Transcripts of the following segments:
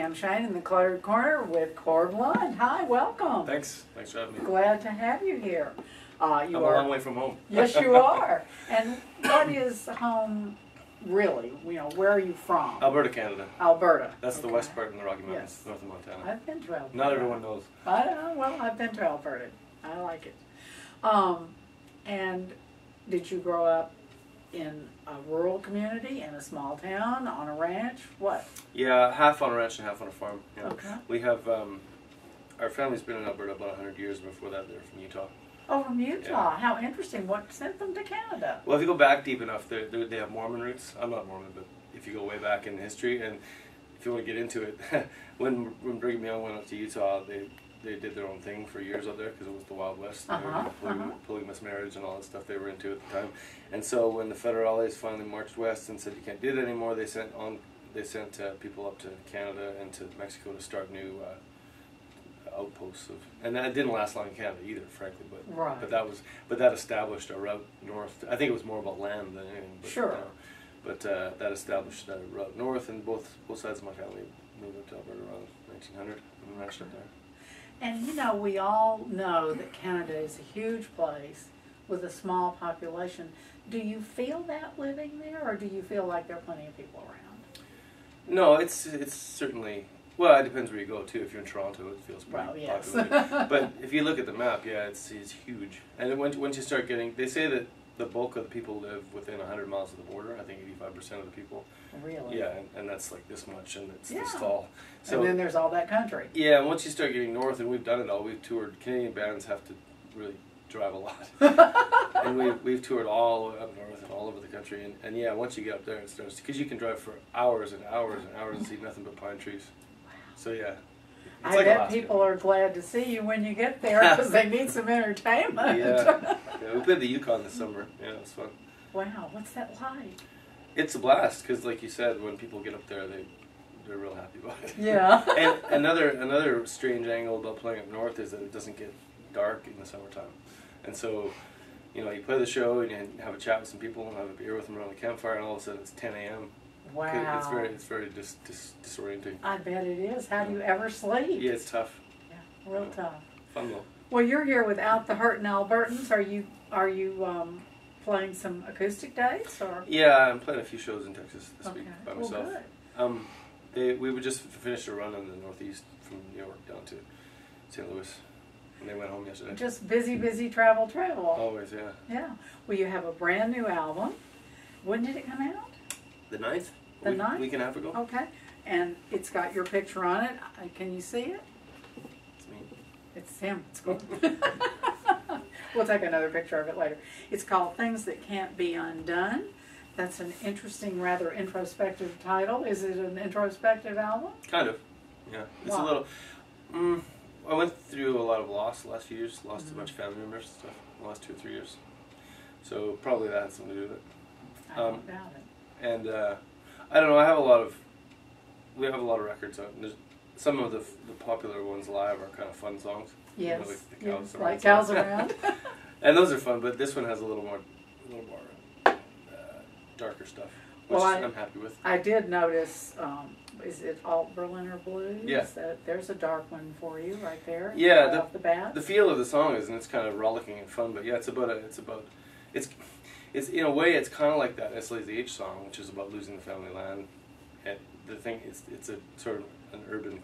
Pam Shane in the Cluttered Corner with Corb Lund. Hi, welcome. Thanks for having me. Glad to have you here. I'm a long way from home. Yes, you are. And what is home really? You know, where are you from? Alberta, Canada. Alberta. That's the west part in the Rocky Mountains, Yes. north of Montana. I've been to Alberta. Not everyone knows. I know. Well, I've been to Alberta. I like it. And did you grow up in a rural community, in a small town, on a ranch? What? Yeah, half on a ranch and half on a farm. Yeah. Okay. We have, our family's been in Alberta about 100 years. Before that, they were from Utah. Oh, from Utah. Yeah. How interesting. What sent them to Canada? Well, if you go back deep enough, they have Mormon roots. I'm not Mormon, but if you go way back in history, and if you want to get into it, when Brigham Young went up to Utah, they did their own thing for years out there because it was the Wild West. Polygamous marriage and all that stuff they were into at the time. And so when the Federales finally marched west and said you can't do that anymore, they sent people up to Canada and to Mexico to start new outposts of, and that didn't last long in Canada either, frankly. But that established a route north. I think it was more about land than anything. But, sure. But that established a route north, and both sides of my family moved up to Alberta around 1900 and ranched up there. And you know, we all know that Canada is a huge place with a small population. Do you feel that living there, or do you feel like there are plenty of people around? No, it's certainly, well, it depends where you go too. If you're in Toronto, it feels pretty populated. But if you look at the map, yeah, it's huge. And once you start getting, they say that the bulk of the people live within 100 miles of the border. I think 85% of the people. Really? Yeah, and that's like this much, and it's this tall. So, and then there's all that country. Yeah, and once you start getting north, and we've done it all, we've toured, Canadian bands have to really drive a lot. And we've toured all up north and all over the country, and yeah, once you get up there, it starts, because you can drive for hours and hours and hours and see nothing but pine trees. So yeah. I bet people are glad to see you when you get there because they need some entertainment. Yeah. We played the Yukon this summer. Yeah, it was fun. Wow, what's that like? It's a blast because, like you said, when people get up there, they're real happy about it. Yeah. And another strange angle about playing up north is that it doesn't get dark in the summertime, and so you know you play the show and you have a chat with some people and have a beer with them around the campfire, and all of a sudden it's 10 a.m. Wow. It's very disorienting. I bet it is. How do you ever sleep? Yeah, it's tough. Yeah, real tough. Fun though. Well, you're here without the Hurtin' Albertans. Are you playing some acoustic days or? Yeah, I'm playing a few shows in Texas this week by myself. Well, good. We would just finish a run in the Northeast from New York down to St. Louis, and they went home yesterday. Just busy travel. Always, yeah. Yeah. Well, you have a brand new album. When did it come out? The 9th. The 9th? Week and a half ago. Okay. And it's got your picture on it. Can you see it? It's me. It's him. It's cool. We'll take another picture of it later. It's called Things That Can't Be Undone. That's an interesting, rather introspective title. Is it an introspective album? Kind of. Yeah. It's a little... I went through a lot of loss the last few years. Lost a bunch of family members and stuff the last 2 or 3 years. So probably that has something to do with it. I don't doubt it. And I don't know. We have a lot of records out. And some of the popular ones live are kind of fun songs. Yes. You know, like the Cows Around. Like Cows Around. And those are fun, but this one has a little more darker stuff, which I'm happy with. I did notice. Is it Alt Berliner Blues? Yeah. There's a dark one for you right there. Yeah. Right off the bat. The feel of the song is, and it's kind of rollicking and fun. But yeah, it's in a way it's kind of like that SLAZH song, which is about losing the family land. And the thing is, it's a sort of an urban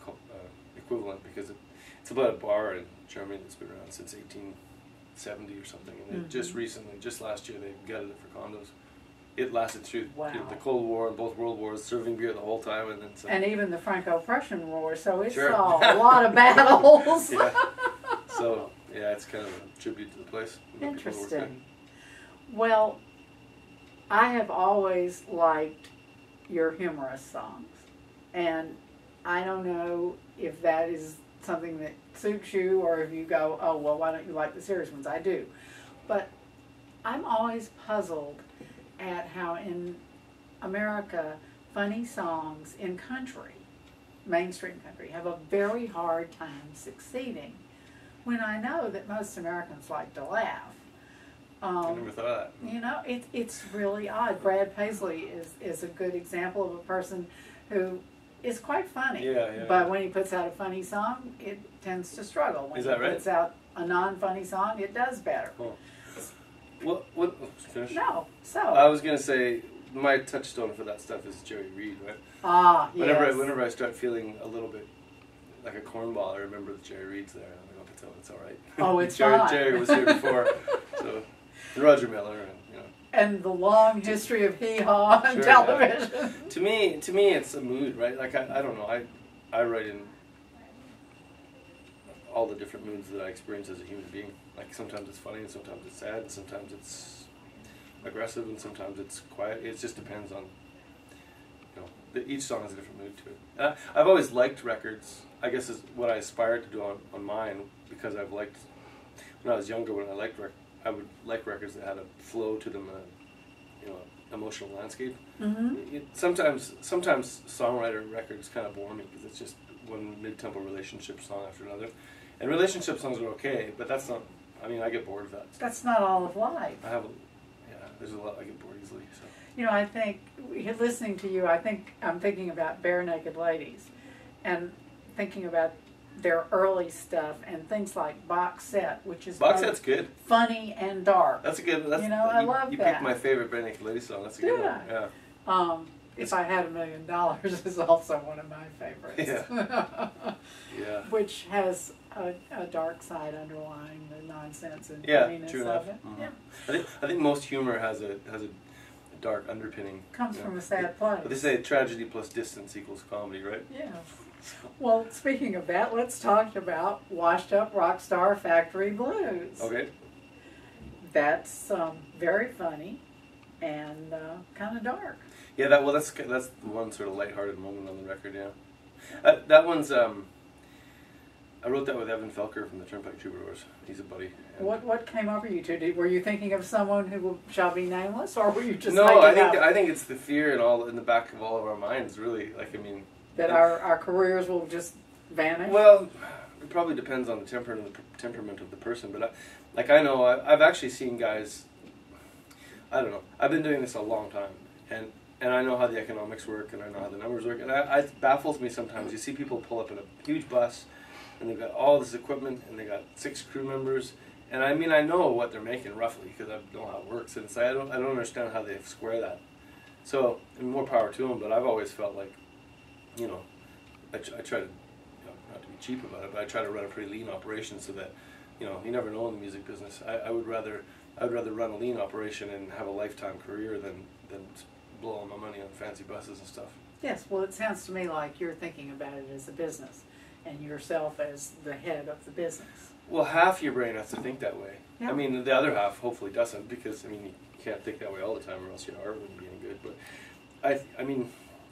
equivalent because it's about a bar in Germany that's been around since 1870 or something, and they just recently, just last year, they gutted it for condos. It lasted through the Cold War and both World Wars, serving beer the whole time, and then and even the Franco-Prussian War. So it saw a lot of battles. Yeah. So yeah, it's kind of a tribute to the place. Interesting. Well, I have always liked your humorous songs, and I don't know if that is something that suits you or if you go, oh well, why don't you like the serious ones? I do, but I'm always puzzled at how in America funny songs in country, mainstream country, have a very hard time succeeding, when I know that most Americans like to laugh. I never thought of that. You know, it's really odd. Brad Paisley is a good example of a person who is quite funny. Yeah. But when he puts out a funny song, it tends to struggle. When Is that he right? puts out a non-funny song, it does better. Cool. Finish? No, so. I was gonna say my touchstone for that stuff is Jerry Reed, right? Ah, yes. Whenever I start feeling a little bit like a cornball, I remember that Jerry Reed's there. I'm like, oh, it's all right. Oh, it's Jerry, fine. Jerry was here before, so and Roger Miller, and you know. And the long history of hee-haw on Sure, television. yeah. To me, it's a mood, right? Like I don't know. I write in all the different moods that I experience as a human being. Like sometimes it's funny, and sometimes it's sad, and sometimes it's aggressive, and sometimes it's quiet. It just depends on, you know, each song has a different mood to it. I've always liked records. I guess is what I aspired to do on mine, because I've liked, when I was younger, I would like records that had a flow to them, you know, emotional landscape. Mm-hmm. Sometimes songwriter records kind of bore me because it's just one mid-tempo relationship song after another, and relationship songs are okay, but that's not. I mean, I get bored of that. That's not all of life. There's a lot I get bored easily. So. You know, I think listening to you, I'm thinking about Bare Naked Ladies, and thinking about their early stuff and things like Box Set, which is Box Set's good. Funny and dark. That's a good. That's, you know, I love you that. You picked my favorite Bare Naked Ladies song. That's a good one. Yeah. If I Had $1 Million is also one of my favorites. Yeah. Yeah. Which has a dark side underlying the nonsense and yeah, funniness true of enough. it. Mm-hmm. Yeah. I think most humor has a dark underpinning. Comes from a sad place. But they say tragedy plus distance equals comedy, right? Yeah. Well, speaking of that, let's talk about Washed Up Rock Star Factory Blues. Okay. That's very funny and kind of dark. Yeah, that's the one sort of lighthearted moment on the record. Yeah, that one's I wrote that with Evan Felker from the Turnpike Troubadours. He's a buddy. What came over you two? Were you thinking of someone who shall be nameless, or were you just no? making I think it's the fear in the back of all of our minds. Really, like I mean, that our careers will just vanish. Well, it probably depends on the temperament of the person. But I know I've actually seen guys. I don't know. I've been doing this a long time, and I know how the economics work, and I know how the numbers work, and it baffles me sometimes. You see people pull up in a huge bus, and they've got all this equipment, and they got 6 crew members, and I mean I know what they're making roughly because I know how it works, and it's I don't understand how they square that. So, and more power to them, but I've always felt like, you know, I try to, you know, not to be cheap about it, but I try to run a pretty lean operation so that, you know, you never know in the music business. I would rather run a lean operation and have a lifetime career than blow all my money on fancy buses and stuff. Yes, well, it sounds to me like you're thinking about it as a business, and yourself as the head of the business. Well, half your brain has to think that way. Yeah. I mean, the other half hopefully doesn't, because I mean you can't think that way all the time, or else your art wouldn't be any good. But I mean,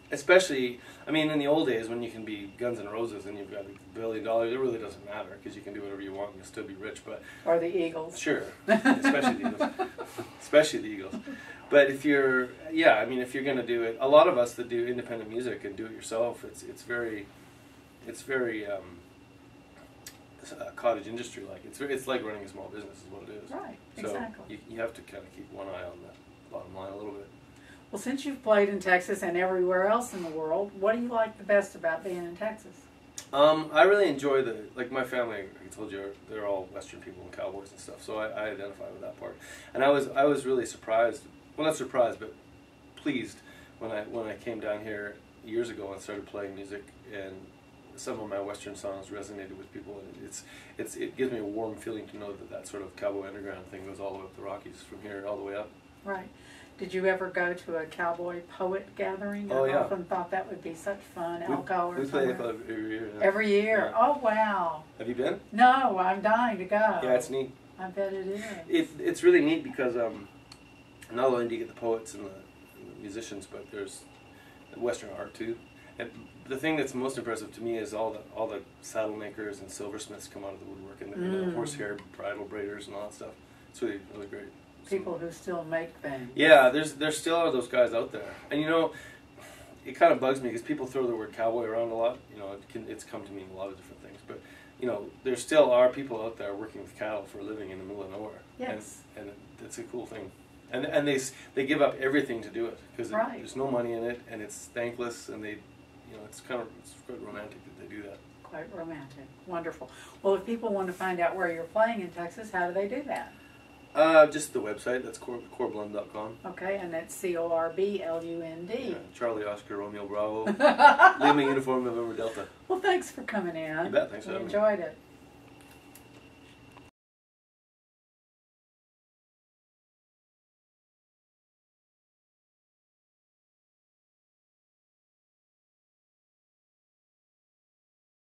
especially, I mean, in the old days when you can be Guns N' Roses and you've got $1 billion, it really doesn't matter because you can do whatever you want and you'll still be rich. But or the Eagles. Sure, especially the Eagles, especially the Eagles. But if you're, yeah, I mean, if you're going to do it, a lot of us that do independent music and do it yourself, it's very cottage industry like. It's like running a small business is what it is. Right, so exactly. you have to kind of keep one eye on the bottom line a little bit. Well, since you've played in Texas and everywhere else in the world, what do you like the best about being in Texas? I really enjoy like my family, I told you, they're all Western people and cowboys and stuff, so I identify with that part. And I was really surprised, well not surprised, but pleased when I came down here years ago and started playing music, and some of my Western songs resonated with people, and it gives me a warm feeling to know that sort of cowboy underground thing goes all the way up the Rockies from here all the way up. Right. Did you ever go to a cowboy poet gathering? Oh, yeah. I often thought that would be such fun. Elko or we play somewhere. every year. Yeah. Every year? Yeah. Oh, wow. Have you been? No, I'm dying to go. Yeah, it's neat. I bet it is. It's really neat because not only do you get the poets and the musicians, but there's the Western art too. And the thing that's most impressive to me is all the saddle makers and silversmiths come out of the woodwork, and the horsehair bridle braiders and all that stuff. It's really great. People who still make things. Yeah, there still are those guys out there, and you know, it kind of bugs me because people throw the word cowboy around a lot. You know, it's come to mean a lot of different things, but you know, there still are people out there working with cattle for a living in the middle of nowhere. Yes. And it's a cool thing, and they give up everything to do it because there's no money in it, and it's thankless, and they you know, it's quite romantic that they do that. Quite romantic. Wonderful. Well, if people want to find out where you're playing in Texas, how do they do that? Just the website. That's corblund.com. Okay, and that's CORBLUND. Yeah, Charlie Oscar Romeo Bravo. Lima Uniform November Delta. Well, thanks for coming in. You bet. Thanks for We having me. enjoyed it.